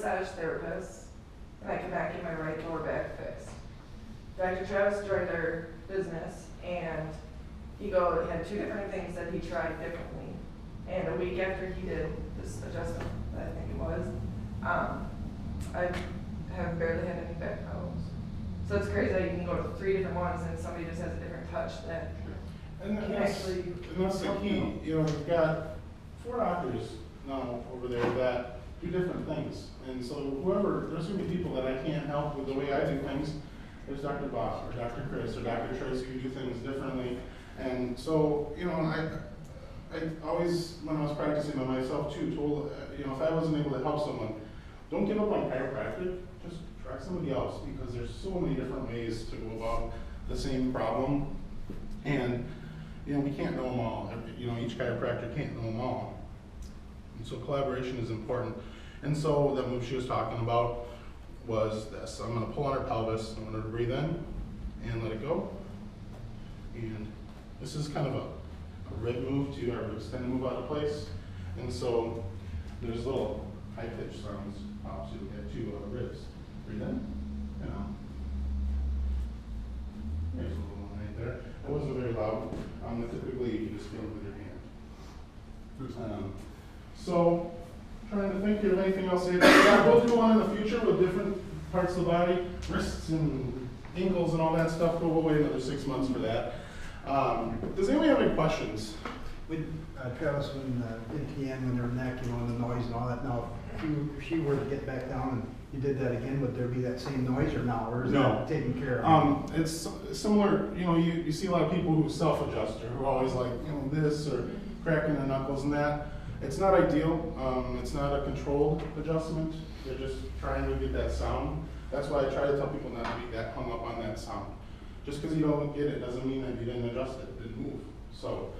massage therapist, and I cannot get my right lower back fixed. Dr. Travis joined our business, and he had 2 different things that he tried differently. And a week after he did this adjustment, I think it was, I have barely had any back problems. So it's crazy that you can go to 3 different ones and somebody just has a different touch that and can that's, actually. And that's the key. You know, we've got 4 doctors now over there that do different things. And so there's going to be people that I can't help with the way I do things. There's Dr. Bob or Dr. Chris or Dr. Tracy who do things differently. And so, you know, I always, when I was practicing by myself too, told, you know, if I wasn't able to help someone, don't give up on chiropractic, just try somebody else, because there's so many different ways to go about the same problem. And, you know, we can't know them all. You know, each chiropractor can't know them all. And so collaboration is important. And so that move she was talking about was this. I'm going to pull on her pelvis. I'm going to breathe in and let it go. And this is kind of a rib move too. Our ribs tend to move out of place. And so there's little high-pitched sounds pops you'll get to ribs. Breathe in and out. There's a little one right there. It wasn't very loud. Typically you can just feel it with your hand. So, trying to think of anything else. Yeah, we'll do one in the future with different parts of the body, wrists and ankles and all that stuff. But we'll wait another 6 months for that. Does anybody have any questions? With Travis, when Tann, when her neck, you know, and the noise and all that. Now, if she were to get back down and you did that again, would there be that same noise or not? Or is that taken care of? It's similar. You know, you see a lot of people who self-adjust or who are always like, you know, this or cracking their knuckles and that. It's not ideal. It's not a controlled adjustment. They're just trying to get that sound. That's why I try to tell people not to be that hung up on that sound. Just because you don't get it doesn't mean that you didn't adjust it, didn't move. So,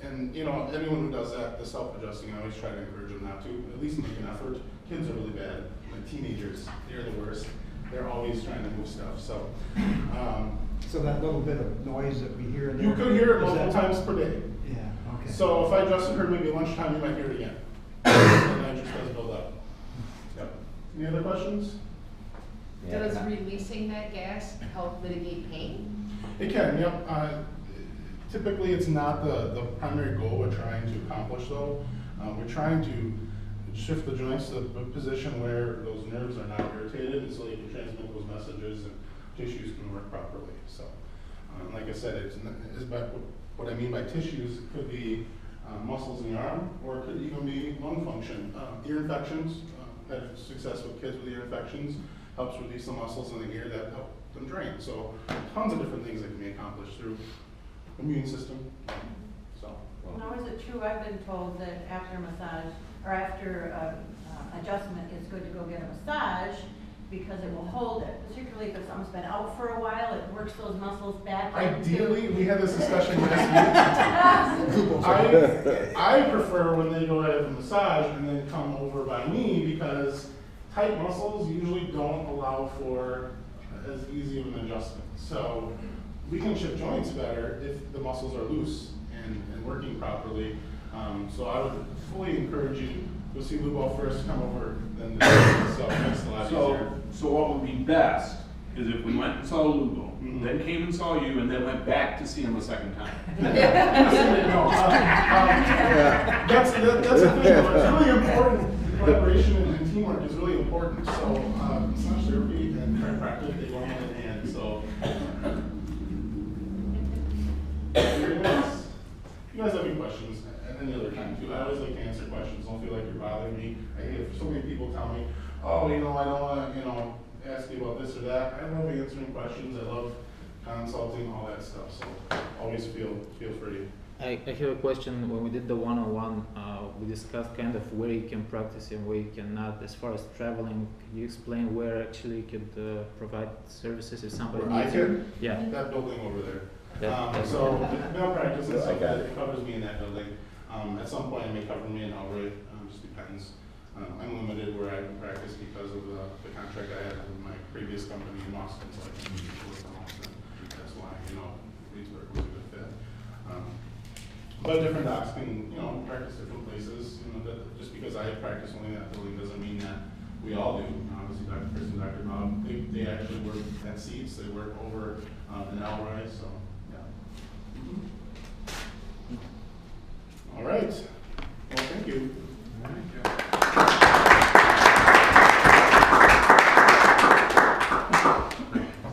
and you know, anyone who does that, the self-adjusting, I always try to encourage them not to, at least make an effort. Kids are really bad. Like teenagers, they're the worst. They're always trying to move stuff. So, so that little bit of noise that we hear in there, you could hear it multiple times per day. Yeah, okay. So if I adjusted her maybe lunchtime, you might hear it again. And then it just does build up. Yep. Any other questions? Does releasing that gas help mitigate pain? It can, yep. Typically, it's not the primary goal we're trying to accomplish, though. We're trying to shift the joints to a position where those nerves are not irritated, and so you can transmit those messages and tissues can work properly. So, like I said, what I mean by tissues, it could be muscles in the arm, or it could even be lung function. Ear infections, had success with kids with ear infections, helps release the muscles in the ear that help them drain. So tons of different things that can be accomplished through immune system. So. Now, is it true, I've been told that after massage, or after adjustment, it's good to go get a massage because it will hold it, particularly if something's been out for a while, it works those muscles back. Ideally, we had this discussion last week. I prefer when they go have a massage and then come over by me, because tight muscles usually don't allow for as easy of an adjustment. So we can shift joints better if the muscles are loose and working properly. So I would fully encourage you to go see Lubo first, come over, then so it makes it a lot easier. So what would be best is if we went and saw Lugo, then came and saw you, and then went back to see him a second time. That's the thing. It's really important. Collaboration and teamwork is really important. So massage therapy and chiropractic, they go hand in hand. So you guys have any questions at any other time too? I always like to answer questions. Don't feel like you're bothering me. I hate it. So many people tell me, oh, you know, I don't want to, you know, ask you about this or that. I love answering questions. I love consulting, all that stuff. So always feel free. I have a question. When we did the one-on-one, we discussed kind of where you can practice and where you cannot. As far as traveling, can you explain where actually you could provide services if somebody needs it? Yeah. That building over there. So malpractice and stuff, it covers me in that building. At some point it may cover me in Albury, just depends. I'm limited where I can practice because of the contract I had with my previous company in Austin, so I can work in Austin. That's why, you know, Reedburg was a good fit. But different docs can, you know, practice different places. You know, just because I practice only in that building doesn't mean that we all do, obviously Dr. Chris and Dr. Bob, they actually work at seats, they work over in Alroy, so, yeah. All right, well, thank you.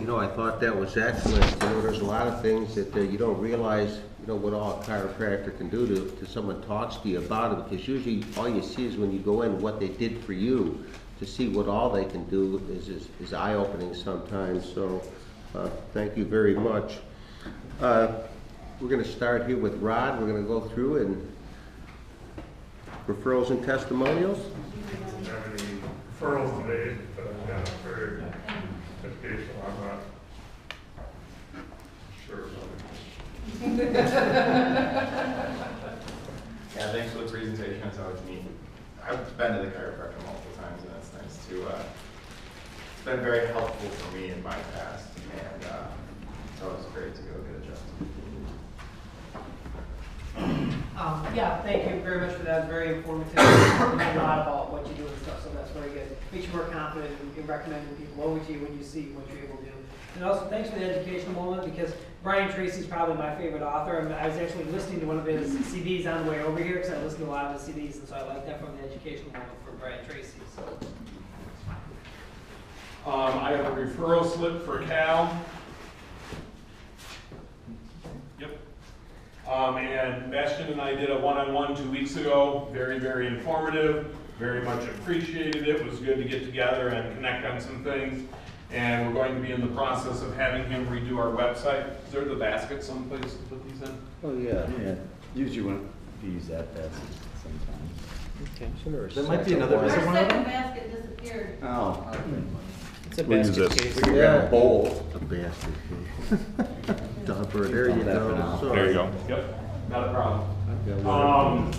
You know, I thought that was excellent. You know, there's a lot of things that you don't realize, you know, what all a chiropractor can do to someone talks to you about it, because usually all you see is when you go in what they did for you. To see what all they can do is eye-opening sometimes, so thank you very much. We're going to start here with Rod. We're going to go through and referrals and testimonials. I don't have any referrals today, but I've got a very educational. I'm not sure about it. Yeah, thanks for the presentation. It's always neat. I've been to the chiropractor multiple times, and it's nice to. It's been very helpful for me in my past, and it's always great to go get adjusted. Yeah, thank you very much for that. It's very informative. You know a lot about what you do and stuff, so that's very good. Makes you more confident in recommending people over to you when you see what you're able to do. And also, thanks for the educational moment, because Brian Tracy's probably my favorite author. I was actually listening to one of his CDs on the way over here, because I listen to a lot of his CDs, and so I like that from the educational moment for Brian Tracy. So. I have a referral slip for Cal. Yep. And Bastian and I did a one-on-one 2 weeks ago. Very, very informative. Very much appreciated it. It was good to get together and connect on some things. And we're going to be in the process of having him redo our website. Is there the basket someplace to put these in? Oh, yeah. Yeah, usually want to use that basket sometimes. Okay. Sure. There might be another Our visit one of second them? basket disappeared. Oh. It's a We'll use basket this. case. We grab a bowl. A basket case. Dumper, there you That for go. now. Sorry. There you go. Yep, not a problem. I've got one.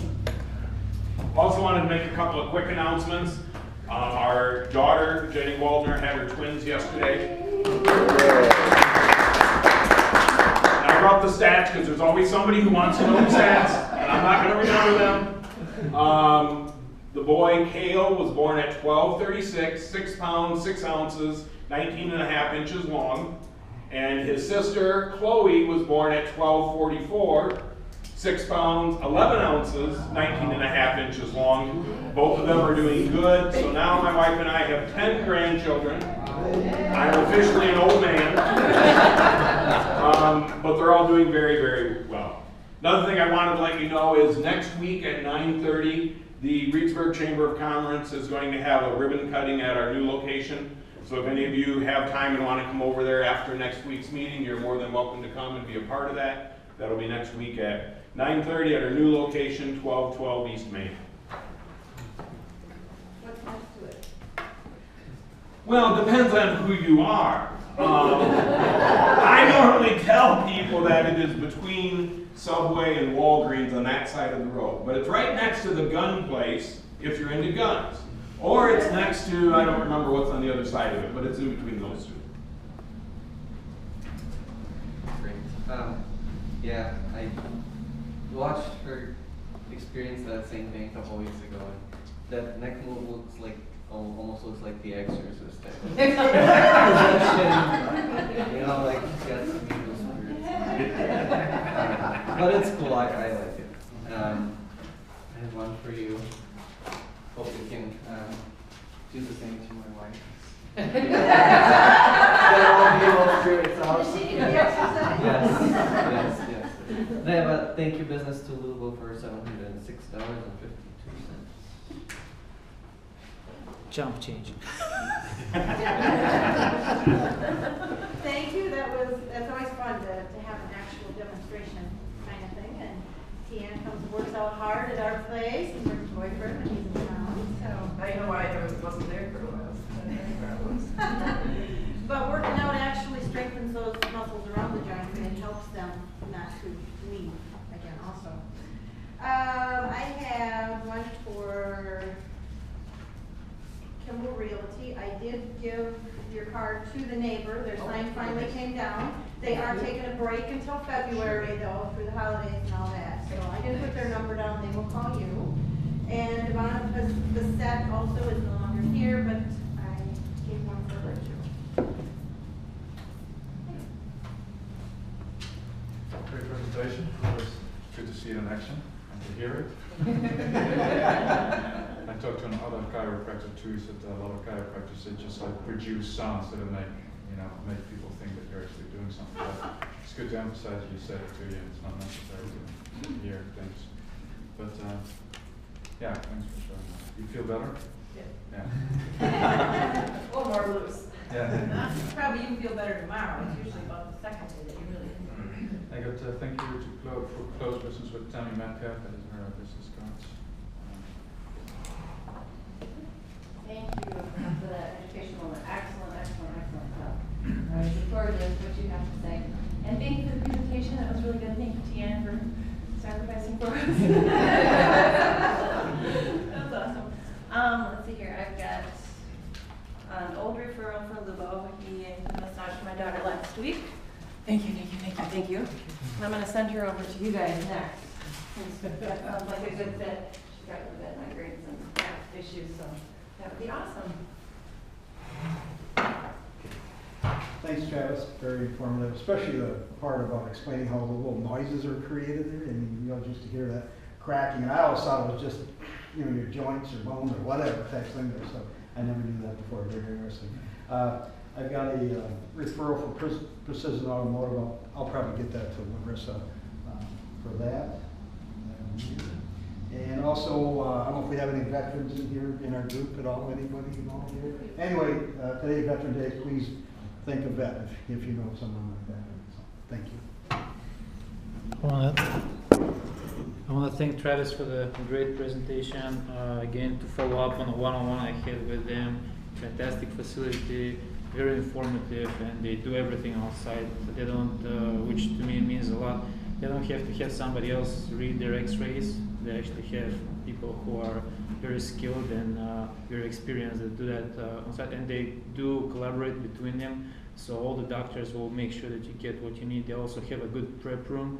Also wanted to make a couple of quick announcements. Our daughter, Jenny Waldner, had her twins yesterday. And I brought the stats because there's always somebody who wants to know the stats, and I'm not going to remember them. The boy, Kale, was born at 12:36, 6 pounds, 6 ounces, 19.5 inches long. And his sister, Chloe, was born at 12:44, 6 pounds, 11 ounces, 19.5 inches long. Both of them are doing good. So now my wife and I have 10 grandchildren. I'm officially an old man. But they're all doing very, very well. Another thing I wanted to let you know is next week at 9:30, the Reedburg Chamber of Commerce is going to have a ribbon cutting at our new location. So if any of you have time and want to come over there after next week's meeting, you're more than welcome to come and be a part of that. That'll be next week at 9:30 at our new location, 1212 East Main. What's next to it? Well, it depends on who you are. I normally tell people that it is between Subway and Walgreens on that side of the road. But it's right next to the gun place if you're into guns. Or it's next to, I don't remember what's on the other side of it, but it's in between those two. Great. Yeah, I watched her experience that same thing a couple weeks ago, and that neck move looks like, almost looks like The Exorcist. You know, like she's got some evil spirits. But it's cool. I like it. I have one for you. Hope you can do the same to my wife. Get all the evil spirits out. Does she need the exercise? Yes. They have a thank you business to Lugo for $706.52. Jump change. Thank you. That's always fun to have an actual demonstration kind of thing. And Tann comes and works out hard at our place and brings her boyfriend when he's in town. So I know why I wasn't there for a while. But working out actually strengthens those muscles around the joints and it helps them not to leave again also. I have one for Kimball Realty. I did give your card to the neighbor. Their sign finally came down. They are taking a break until February though, through the holidays and all that. So I did put their number down. They will call you. And Ivana Passett also is no longer here. here, but I gave one for Rachel. Great presentation. Always good to see it in action and to hear it. I talked to another chiropractor too. He said that a lot of chiropractors they just like produce sounds that make people think that you're actually doing something. But it's good to emphasize you said it to you. It's not necessary to hear things. But yeah, thanks for showing that. You feel better? Yeah. Yeah. A little more loose. Yeah. Probably you feel better tomorrow. It's usually about the second day that you really. I got thank you to for close business with Tammy Metcalf, that is her business cards. Thank you for that educational, excellent job. I look forward to what you have to say. And thank you for the presentation, that was really good. Thank you, Tann, for sacrificing for us. That was awesome. Let's see here, I've got an old referral for Lubo. He massaged my daughter last week. Thank you. And I'm going to send her over to you guys next. That sounds like a good fit. She's got really bad migraines and back issues, so that would be awesome. Thanks, Travis, very informative, especially the part about explaining how the little noises are created there, and just to hear that cracking. And I always thought it was just, your joints or bones or whatever type thing there, so I never knew that before. Very interesting. I've got a referral for Precision Automotive. I'll probably get that to Larissa for that. And also, I don't know if we have any veterans in here in our group at all. Anybody involved here? Anyway, today, Veteran Day, please think of that if you know someone like that. So, thank you. I want to thank Travis for the great presentation. Again, to follow up on the one-on-one I had with them. Fantastic facility, very informative, and they do everything on site. They don't, which to me means a lot. They don't have to have somebody else read their x-rays. They actually have people who are very skilled and very experienced that do that on site, and they do collaborate between them. So all the doctors will make sure that you get what you need. They also have a good prep room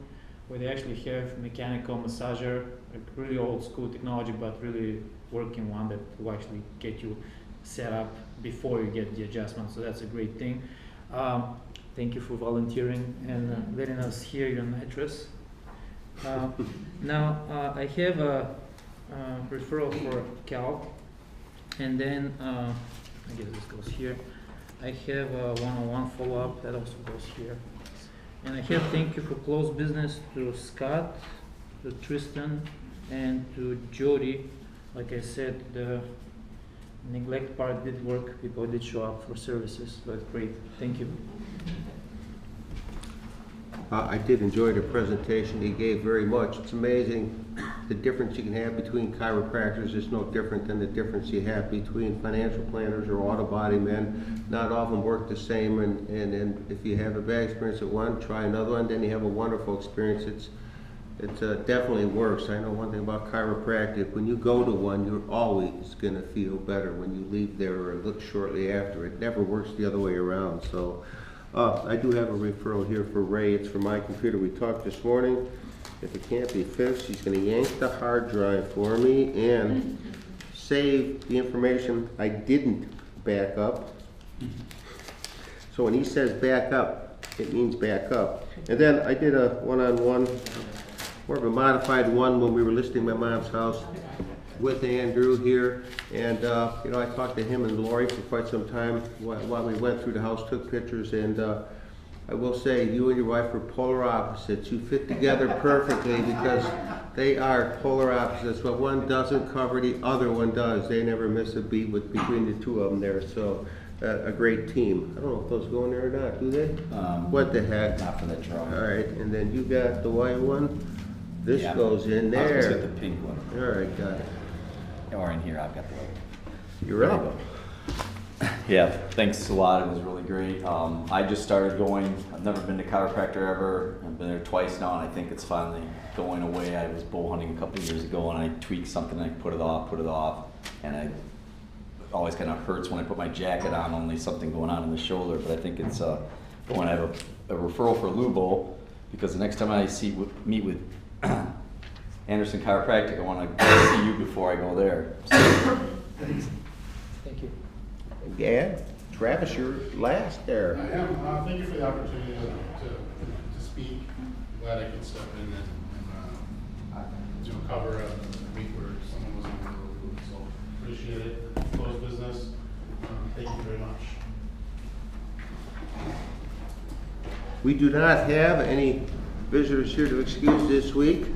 where they actually have mechanical massager, like really old school technology, but really working one that will actually get you set up before you get the adjustment. So that's a great thing. Thank you for volunteering and letting us hear your mattress. Now I have a referral for Cal, and then I guess this goes here. I have a one-on-one follow-up that also goes here. And I have thank you for close business to Scott, to Tristan, and to Jody. Like I said, the neglect part did work. People did show up for services. So that's great. Thank you. I did enjoy the presentation he gave very much. It's amazing the difference you can have between chiropractors is no different than the difference you have between financial planners or auto body men. Not all of them work the same, and if you have a bad experience at one, try another one, then you have a wonderful experience. It definitely works. I know one thing about chiropractic. When you go to one, you're always going to feel better when you leave there or look shortly after. It never works the other way around. So I do have a referral here for Ray. It's for my computer. We talked this morning. If it can't be fixed, he's going to yank the hard drive for me and save the information I didn't back up. So when he says back up, it means back up. And then I did a one-on-one, more of a modified one when we were listing my mom's house with Andrew here. And I talked to him and Lori for quite some time while we went through the house, took pictures, and I will say you and your wife are polar opposites. You fit together perfectly because they are polar opposites. What one doesn't cover, the other one does. They never miss a beat between the two of them there. So a great team. I don't know if those go in there or not, do they? What the heck? Not for that drawing. All right, and then you got the white one. This goes in there. I was gonna get the pink one. All right, got it. Or in here, I've got the white. You're up. Yeah, thanks a lot. It was really great. I just started going. I've never been to chiropractor ever. I've been there twice now, and I think it's finally going away. I was bow hunting a couple of years ago, and I tweaked something. And I put it off, and it always kind of hurts when I put my jacket on. Only something going on in the shoulder, but I think it's going. I have a referral for Lubo because the next time I meet with Anderson Chiropractic, I want to see you before I go there. So, Thank you. And Travis, you're last there. I am, thank you for the opportunity to speak. Glad I could step in and cover a week where someone was on the road, so appreciate it. Closed business, thank you very much. We do not have any visitors here to excuse this week.